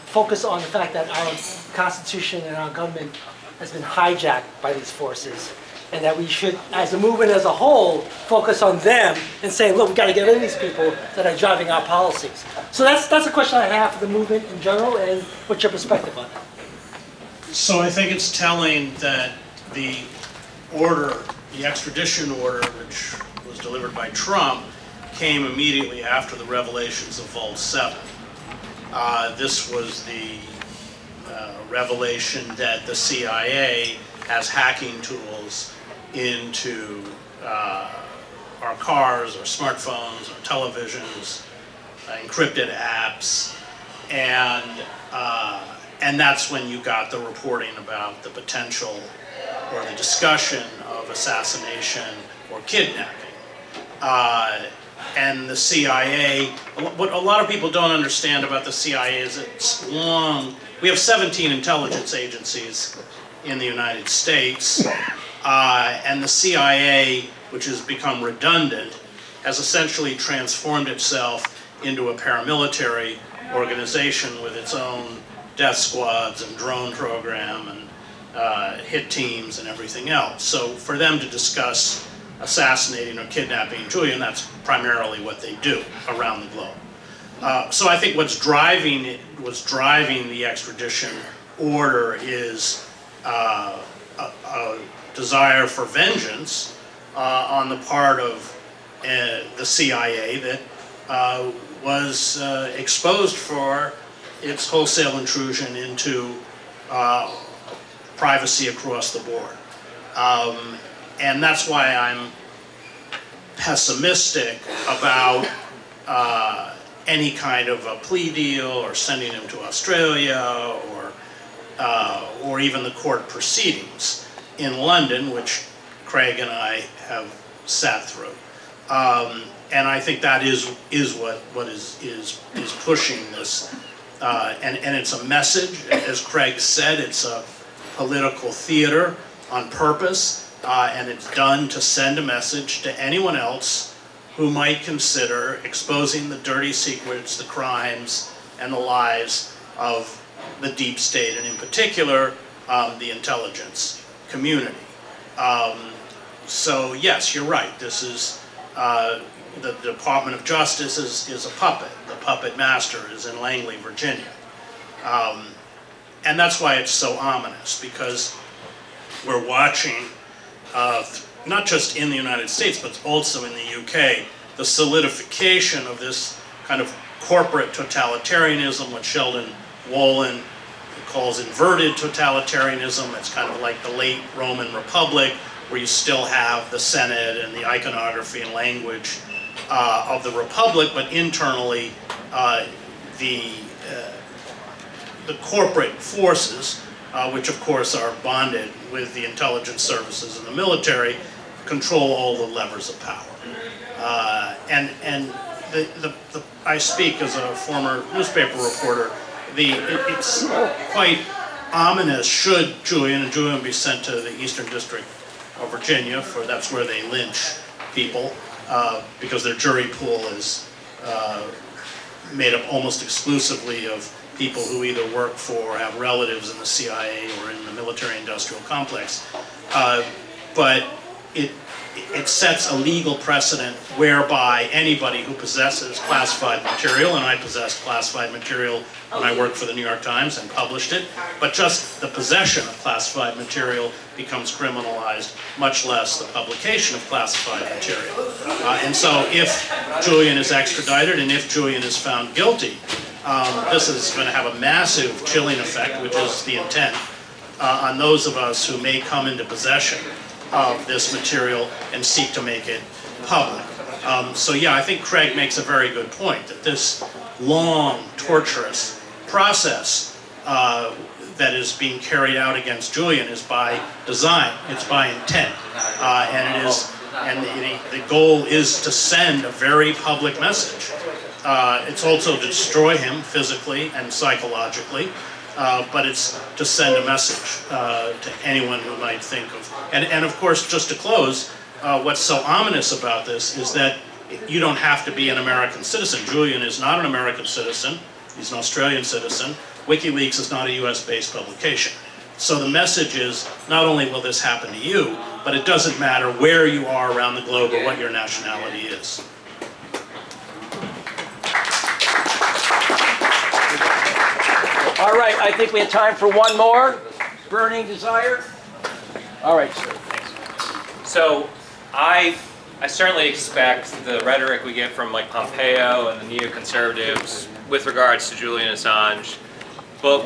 focus on the fact that our Constitution and our government has been hijacked by these forces, and that we should, as a movement as a whole, focus on them and say, look, we've got to get rid of these people that are driving our policies. So that's a question I have for the movement in general, and what's your perspective on that? So I think it's telling that the order, the extradition order, which was delivered by Trump, came immediately after the revelations of Vault 7. This was the revelation that the CIA has hacking tools into our cars, our smartphones, our televisions, encrypted apps, and that's when you got the reporting about the potential or the discussion of assassination or kidnapping. And the CIA, what a lot of people don't understand about the CIA is it's long. We have 17 intelligence agencies in the United States, and the CIA, which has become redundant, has essentially transformed itself into a paramilitary organization with its own death squads and drone program and hit teams and everything else. So for them to discuss assassinating or kidnapping Julian, that's primarily what they do around the globe. So I think what's driving the extradition order is a desire for vengeance on the part of the CIA that was exposed for its wholesale intrusion into privacy across the board. And that's why I'm pessimistic about any kind of a plea deal or sending him to Australia or even the court proceedings in London, which Craig and I have sat through. And I think that is what is pushing this. And it's a message, as Craig said, it's a political theater on purpose. And it's done to send a message to anyone else who might consider exposing the dirty secrets, the crimes, and the lives of the deep state, and in particular, the intelligence community. So yes, you're right. This is, the Department of Justice is a puppet. The puppet master is in Langley, Virginia. And that's why it's so ominous, because we're watching, not just in the United States, but also in the UK, the solidification of this kind of corporate totalitarianism, what Sheldon Wolin calls inverted totalitarianism. It's kind of like the late Roman Republic, where you still have the Senate and the iconography and language of the Republic, but internally the corporate forces, which of course are bonded with the intelligence services and the military, control all the levers of power. I speak as a former newspaper reporter. It's quite ominous should Julian be sent to the Eastern District of Virginia, for that's where they lynch people, because their jury pool is made up almost exclusively of people who either work for or have relatives in the CIA or in the military-industrial complex. But it sets a legal precedent whereby anybody who possesses classified material, and I possessed classified material when I worked for the New York Times and published it, but just the possession of classified material becomes criminalized, much less the publication of classified material. And so if Julian is extradited and if Julian is found guilty, this is going to have a massive chilling effect, which is the intent, on those of us who may come into possession of this material and seek to make it public. So yeah, I think Craig makes a very good point, that this long, torturous process that is being carried out against Julian is by design, it's by intent, and the goal is to send a very public message. It's also to destroy him physically and psychologically, but it's to send a message to anyone who might think of. And of course, just to close, what's so ominous about this is that you don't have to be an American citizen. Julian is not an American citizen. He's an Australian citizen. WikiLeaks is not a US-based publication. So the message is, not only will this happen to you, but it doesn't matter where you are around the globe or what your nationality is. All right, I think we have time for one more. Burning desire? All right, sir. So I certainly expect the rhetoric we get from like Pompeo and the neoconservatives with regards to Julian Assange. But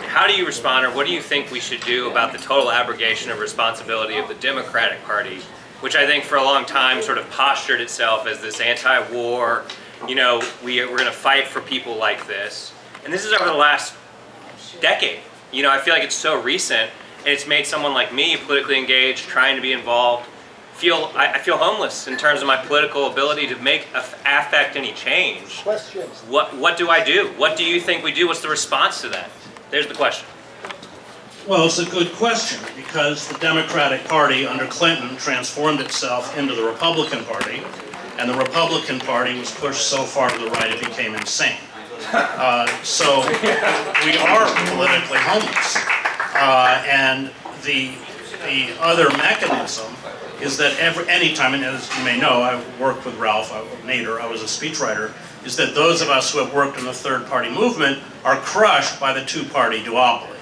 how do you respond, or what do you think we should do about the total abrogation of responsibility of the Democratic Party, which I think for a long time sort of postured itself as this anti-war, you know, we're going to fight for people like this. And this is over the last decade. You know, I feel like it's so recent, and it's made someone like me, politically engaged, trying to be involved, I feel homeless in terms of my political ability to affect any change. Questions? What do I do? What do you think we do? What's the response to that? There's the question. Well, it's a good question, because the Democratic Party under Clinton transformed itself into the Republican Party, and the Republican Party was pushed so far to the right it became insane. So we are politically homeless. And the other mechanism is that any time, and as you may know, I worked with Ralph Nader, I was a speechwriter, is that those of us who have worked in the third party movement are crushed by the two-party duopoly.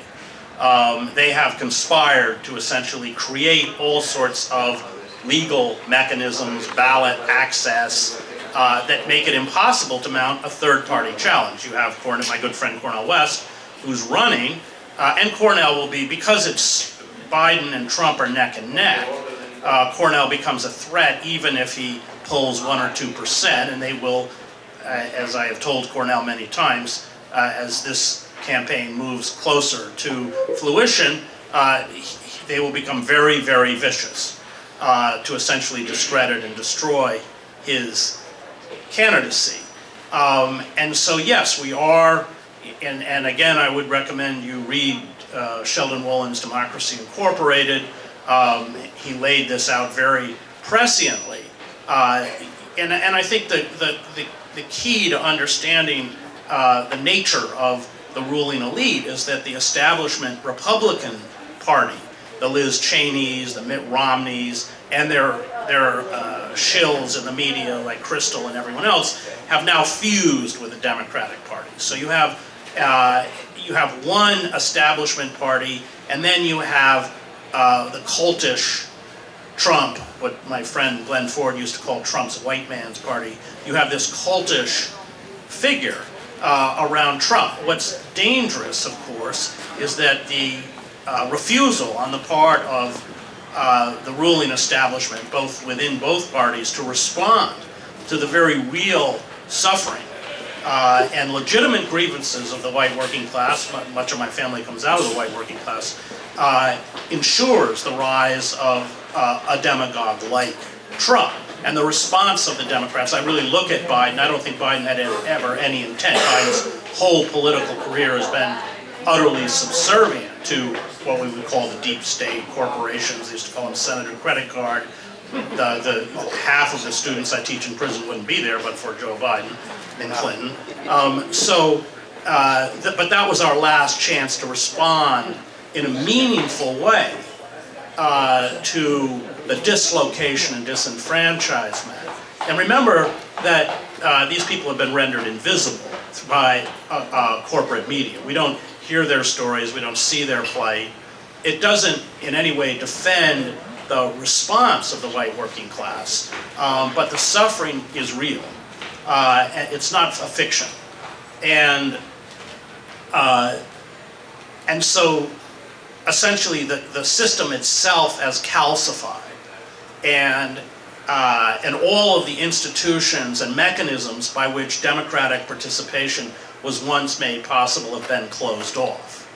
They have conspired to essentially create all sorts of legal mechanisms, ballot access, that make it impossible to mount a third-party challenge. You have my good friend Cornel West, who's running, and Cornel will be, because it's Biden and Trump are neck and neck, Cornel becomes a threat even if he pulls 1 or 2%, and they will, as I have told Cornel many times, as this campaign moves closer to fruition, they will become very, very vicious to essentially discredit and destroy his candidacy. And so yes, we are, and again I would recommend you read Sheldon Wolin's Democracy Incorporated. He laid this out very presciently. And I think the key to understanding the nature of the ruling elite is that the establishment Republican Party, the Liz Cheneys, the Mitt Romneys, and their shills in the media like Crystal and everyone else have now fused with the Democratic Party. So you have one establishment party, and then you have the cultish Trump, what my friend Glenn Ford used to call Trump's white man's party. You have this cultish figure around Trump. What's dangerous, of course, is that the refusal on the part of the ruling establishment, both within both parties, to respond to the very real suffering and legitimate grievances of the white working class, much of my family comes out of the white working class, ensures the rise of a demagogue like Trump. And the response of the Democrats, I really look at Biden, I don't think Biden had ever any intent. Biden's whole political career has been utterly subservient to what we would call the deep state corporations. They used to call them Senator Credit Card. The half of the students I teach in prison wouldn't be there but for Joe Biden and Clinton. But that was our last chance to respond in a meaningful way to the dislocation and disenfranchisement. And remember that these people have been rendered invisible by corporate media. We don't hear their stories, we don't see their plight. It doesn't in any way defend the response of the white working class, but the suffering is real. It's not a fiction. And so essentially the system itself has calcified, and all of the institutions and mechanisms by which democratic participation was once made possible have been closed off.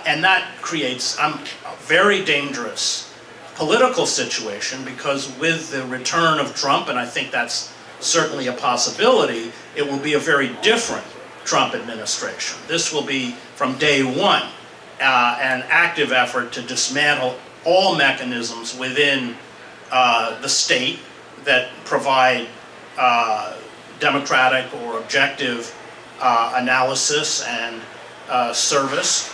And that creates a very dangerous political situation, because with the return of Trump, and I think that's certainly a possibility, it will be a very different Trump administration. This will be, from day one, an active effort to dismantle all mechanisms within the state that provide democratic or objective analysis and service.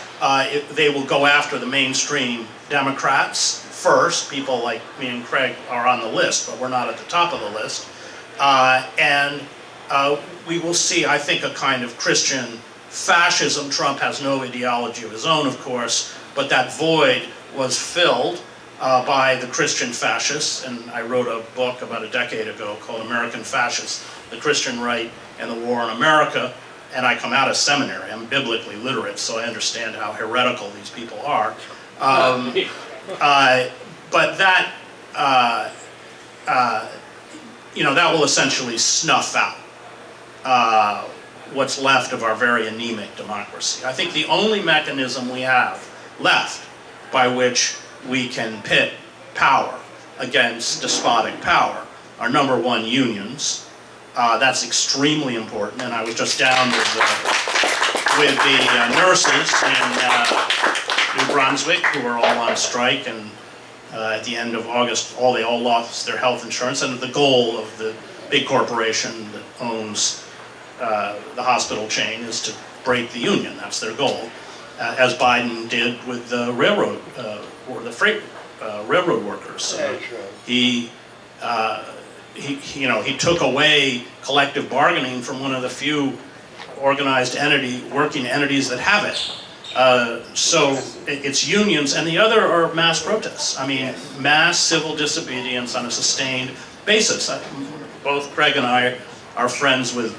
They will go after the mainstream Democrats first. People like me and Craig are on the list, but we're not at the top of the list. And we will see, I think, a kind of Christian fascism. Trump has no ideology of his own, of course, but that void was filled by the Christian fascists, and I wrote a book about a decade ago called American Fascists, the Christian Right and the War on America, and I come out of seminary. I'm biblically literate, so I understand how heretical these people are. But that, that will essentially snuff out what's left of our very anemic democracy. I think the only mechanism we have left by which we can pit power against despotic power are, number one, unions. That's extremely important, and I was just down with the nurses in New Brunswick, who are all on strike, and at the end of August, they all lost their health insurance, and the goal of the big corporation that owns the hospital chain is to break the union. That's their goal, as Biden did with the railroad or the freight railroad workers. He took away collective bargaining from one of the few organized working entities that have it. So it's unions, and the other are mass protests. I mean, mass civil disobedience on a sustained basis. Both Craig and I are friends with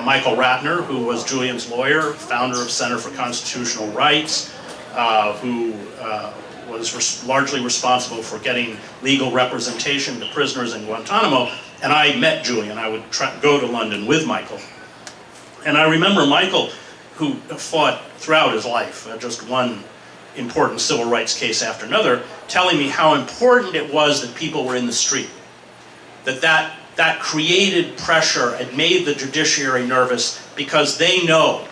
Michael Ratner, who was Julian's lawyer, founder of Center for Constitutional Rights, who was largely responsible for getting legal representation to prisoners in Guantanamo. And I met Julian. I would go to London with Michael. And I remember Michael, who fought throughout his life, just one important civil rights case after another, telling me how important it was that people were in the street. That created pressure and made the judiciary nervous, because they know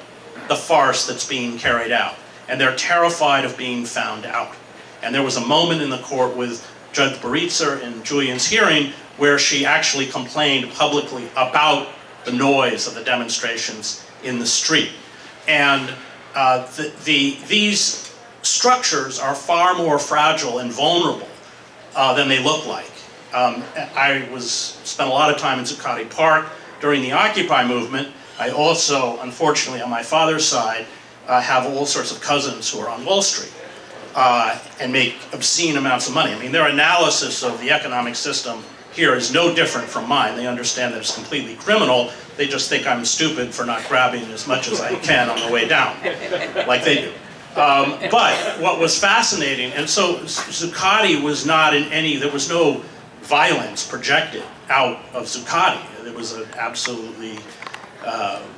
the farce that's being carried out, and they're terrified of being found out. And there was a moment in the court with Judge Baritzer in Julian's hearing where she actually complained publicly about the noise of the demonstrations in the street. And these structures are far more fragile and vulnerable than they look like. I spent a lot of time in Zuccotti Park during the Occupy movement. I also, unfortunately, on my father's side, have all sorts of cousins who are on Wall Street and make obscene amounts of money. I mean, their analysis of the economic system here is no different from mine. They understand that it's completely criminal. They just think I'm stupid for not grabbing as much as I can on the way down, like they do. But what was fascinating, and so Zuccotti was not in any, there was no violence projected out of Zuccotti. It was an absolutely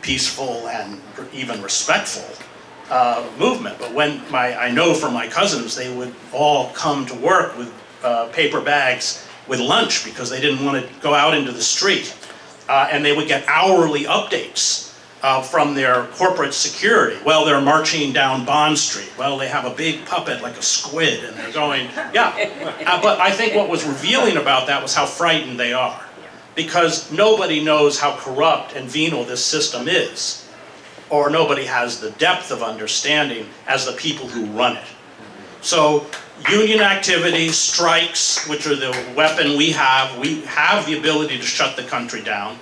peaceful and even respectful movement. But when I know from my cousins, they would all come to work with paper bags with lunch because they didn't want to go out into the street. And they would get hourly updates from their corporate security. Well, they're marching down Bond Street. Well, they have a big puppet like a squid and they're going, yeah. But I think what was revealing about that was how frightened they are. Because nobody knows how corrupt and venal this system is. Or nobody has the depth of understanding as the people who run it. So union activity, strikes, which are the weapon we have the ability to shut the country down.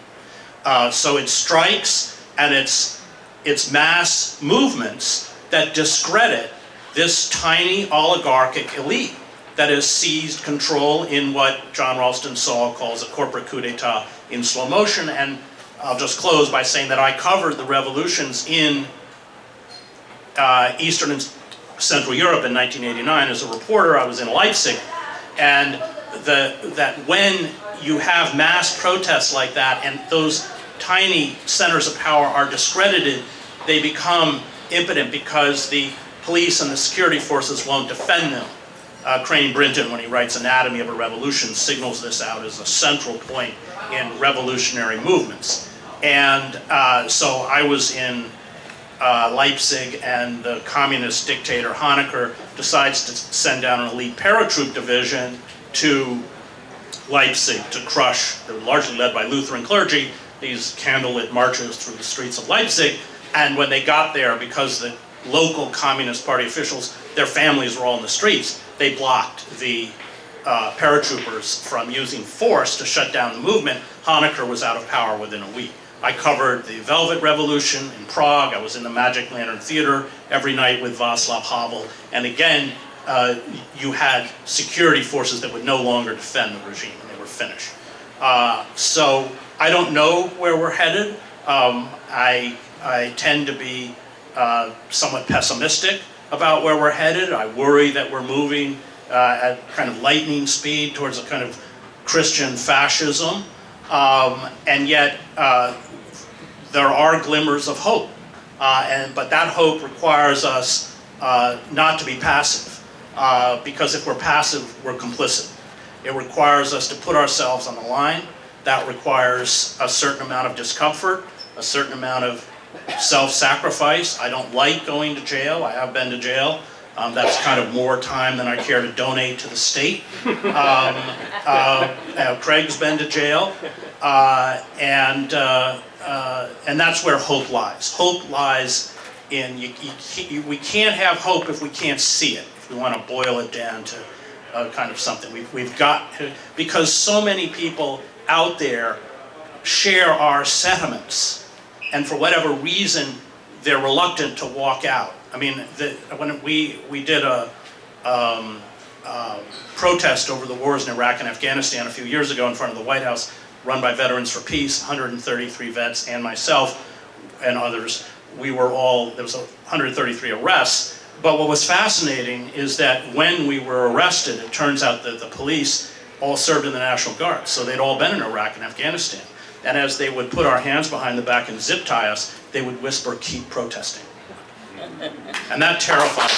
So it's strikes and it's mass movements that discredit this tiny oligarchic elite that has seized control in what John Ralston Saul calls a corporate coup d'etat in slow motion. And I'll just close by saying that I covered the revolutions in Eastern and Central Europe in 1989 as a reporter. I was in Leipzig, and that when you have mass protests like that and those tiny centers of power are discredited, they become impotent because the police and the security forces won't defend them. Crane Brinton, when he writes Anatomy of a Revolution, signals this out as a central point in revolutionary movements. And so I was in Leipzig, and the communist dictator Honecker decides to send down an elite paratroop division to Leipzig to crush, they were largely led by Lutheran clergy, these candlelit marches through the streets of Leipzig. And when they got there, because the local Communist Party officials, their families were all in the streets, they blocked the paratroopers from using force to shut down the movement. Honecker was out of power within a week. I covered the Velvet Revolution in Prague. I was in the Magic Lantern Theater every night with Václav Havel. And again, you had security forces that would no longer defend the regime, and they were finished. So I don't know where we're headed. I tend to be somewhat pessimistic about where we're headed. I worry that we're moving at kind of lightning speed towards a kind of Christian fascism. And yet there are glimmers of hope. But that hope requires us not to be passive. Because if we're passive, we're complicit. It requires us to put ourselves on the line. That requires a certain amount of discomfort, a certain amount of self-sacrifice. I don't like going to jail. I have been to jail. That's kind of more time than I care to donate to the state. Craig's been to jail. And that's where hope lies. Hope lies in, we can't have hope if we can't see it, if we want to boil it down to kind of something. We've got, because so many people out there share our sentiments, and for whatever reason, they're reluctant to walk out. I mean, when we did a protest over the wars in Iraq and Afghanistan a few years ago in front of the White House, run by Veterans for Peace, 133 vets and myself and others. There was 133 arrests. But what was fascinating is that when we were arrested, it turns out that the police all served in the National Guard. So they'd all been in Iraq and Afghanistan. And as they would put our hands behind the back and zip tie us, they would whisper, "Keep protesting." And that terrified us.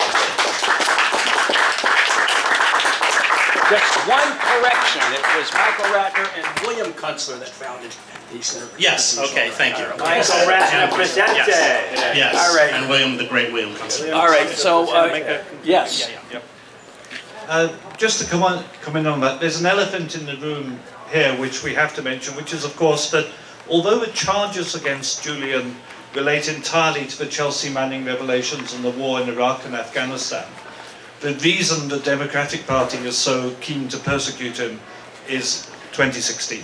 Just one correction. It was Michael Ratner and William Kunstler that founded the Center for Yes, okay, thank you. Michael Ratner presente. Yes, All right. and William, the great William Kunstler. All right, so, yes. Just to come in on that, there's an elephant in the room here which we have to mention, which is of course that although the charges against Julian relate entirely to the Chelsea Manning revelations and the war in Iraq and Afghanistan. The reason the Democratic Party is so keen to persecute him is 2016.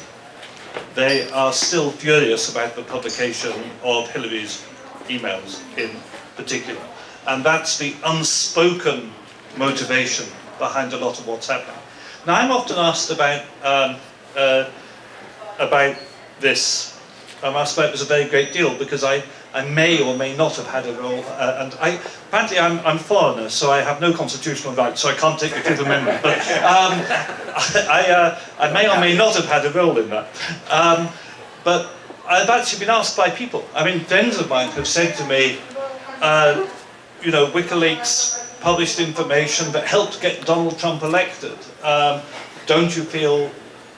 They are still furious about the publication of Hillary's emails in particular. And that's the unspoken motivation behind a lot of what's happening. Now, I'm often asked about this. I'm asked about this a very great deal because I may or may not have had a role, and apparently I'm foreigner, so I have no constitutional rights, so I can't take the Fifth Amendment, but I may or may not have had a role in that. But I've actually been asked by people. I mean, friends of mine have said to me, you know, WikiLeaks published information that helped get Donald Trump elected. Don't you feel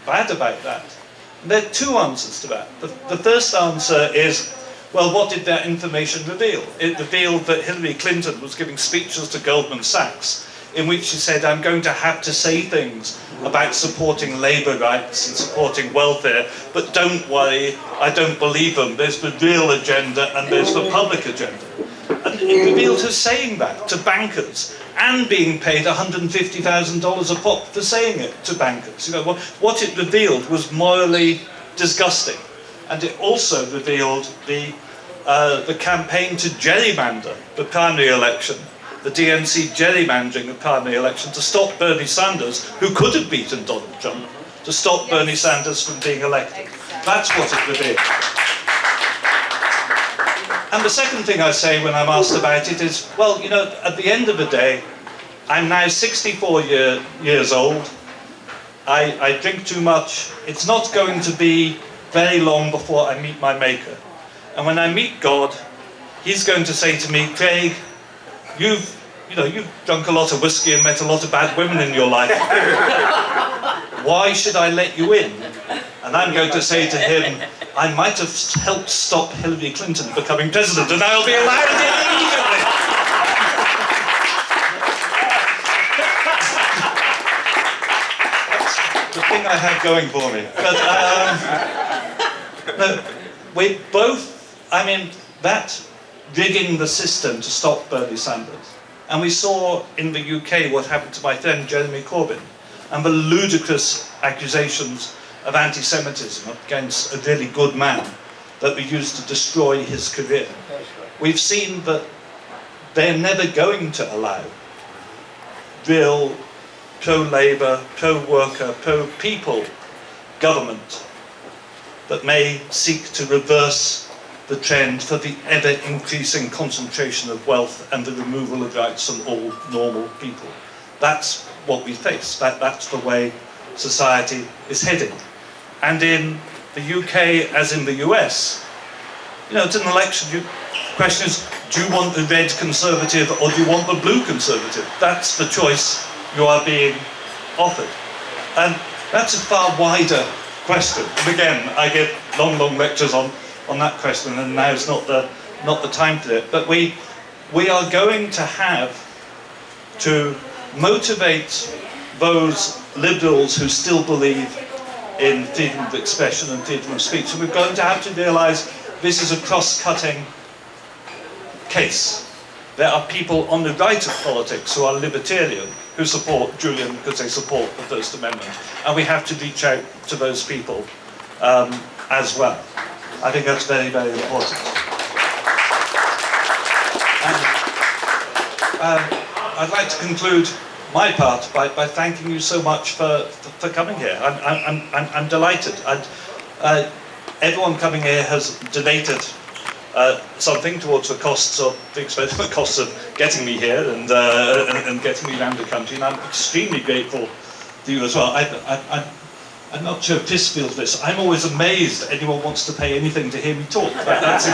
bad about that? And there are two answers to that. The first answer is, well, what did that information reveal? It revealed that Hillary Clinton was giving speeches to Goldman Sachs in which she said, I'm going to have to say things about supporting labour rights and supporting welfare, but don't worry, I don't believe them. There's the real agenda and there's the public agenda. And it revealed her saying that to bankers and being paid $150,000 a pop for saying it to bankers. You know, what it revealed was morally disgusting. And it also revealed the campaign to gerrymander the primary election, the DNC gerrymandering the primary election to stop Bernie Sanders, who could have beaten Donald Trump, to stop Bernie Sanders from being elected. That's what it revealed. And the second thing I say when I'm asked about it is, well, you know, at the end of the day, I'm now 64 years old. I drink too much. It's not going to be very long before I meet my maker. And when I meet God, he's going to say to me, Craig, you've drunk a lot of whiskey and met a lot of bad women in your life. Why should I let you in? And I'm going to say to him, I might have helped stop Hillary Clinton becoming president, and I'll be allowed in immediately. That's the thing I have going for me. But no, we both, I mean, that rigging the system to stop Bernie Sanders. And we saw in the UK what happened to my friend Jeremy Corbyn and the ludicrous accusations of anti-Semitism against a really good man that we used to destroy his career. We've seen that they're never going to allow real pro-labour, pro-worker, pro-people government that may seek to reverse the trend for the ever-increasing concentration of wealth and the removal of rights from all normal people. That's what we face. That's the way society is heading. And in the UK, as in the US, you know, it's an election. The question is, do you want the red conservative or do you want the blue conservative? That's the choice you are being offered. And that's a far wider question. And again, I give long lectures on that question, and now's not the time for it. But we are going to have to motivate those liberals who still believe in freedom of expression and freedom of speech. And we're going to have to realise this is a cross-cutting case. There are people on the right of politics who are libertarian, who support Julian because they support the First Amendment. And we have to reach out to those people as well. I think that's very, very important. And I'd like to conclude my part by thanking you so much for coming here. I'm delighted. Everyone coming here has donated something towards the costs of getting me here and getting me around the country, and I'm extremely grateful to you as well. I'm not sure if Chris feels this. I'm always amazed anyone wants to pay anything to hear me talk. That's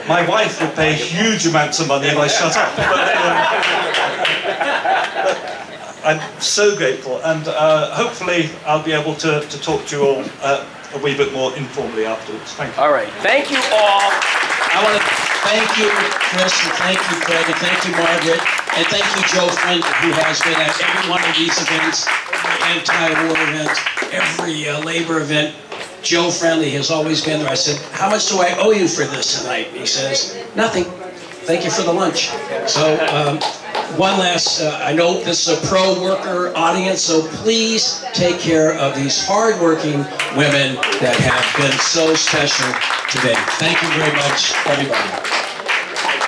my wife would pay huge amounts of money if I shut up. But I'm so grateful, and hopefully I'll be able to talk to you all a wee bit more informally afterwards. Thank you. All right. Thank you all. I want to thank you, Chris, and thank you, Craig, and thank you, Margaret, and thank you, Joe Flint, who has been at every one of these events, every anti-war event, every labor event. Joe Friendly has always been there. I said, how much do I owe you for this tonight? He says, nothing. Thank you for the lunch. So one last, I know this is a pro-worker audience, so please take care of these hard-working women that have been so special today. Thank you very much, everybody.